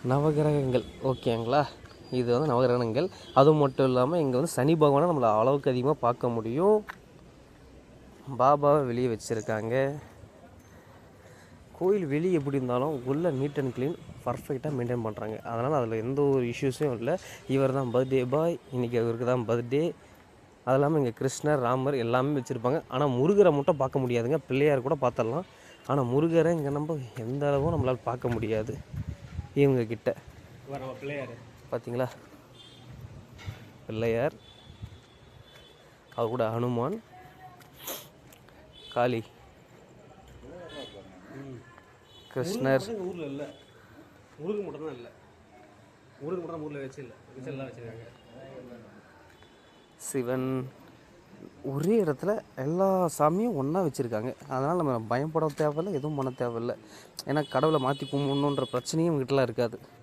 நவகிரகங்கள் ஓகேங்களா. இது வந்து நவகிரகங்கள். அதுவும் மட்டும் இல்லாமல் இங்கே வந்து சனி பகவானை நம்மளை அளவுக்கு அதிகமாக பார்க்க முடியும். பாபாவை வெளியே வச்சுருக்காங்க. கோயில் வெளியே எப்படி இருந்தாலும் உள்ளே நீட் அண்ட் க்ளீன் பர்ஃபெக்டாக மெயின்டைன் பண்ணுறாங்க. அதனால் அதில் எந்த ஒரு இஷ்யூஸும் இல்லை. இவர் தான் பர்த்டே பாய், இன்றைக்கி அவருக்கு தான் பர்த்டே. அது இல்லாமல் இங்கே கிருஷ்ணர், ராமர் எல்லாமே வச்சுருப்பாங்க. ஆனால் முருகரை மட்டும் பார்க்க முடியாதுங்க. பிள்ளையார் கூட பார்த்துடலாம். ஆனால் முருகரை இங்கே நம்ம எந்த அளவும் நம்மளால் பார்க்க முடியாது இவங்க கிட்ட. பிள்ளையார் பார்த்தீங்களா, பிள்ளையார், அவர் கூட ஹனுமான், காளி, கிருஷ்ணர். ஊரில் இல்லை, முருகன் மட்டும் தான் இல்லை. முருகன் மட்டும் தான் ஊரில் வச்சுருக்காங்க. சிவன் ஒரே இடத்துல எல்லா சாமியும் ஒன்றா வச்சுருக்காங்க. அதனால் நம்ம பயப்பட தேவையில்லை, எதுவும் பண்ண தேவையில்லை. ஏன்னா கடவுளை மாற்றி கும்பிடணுன்ற பிரச்சனையும் இவங்ககிட்டலாம் இருக்காது.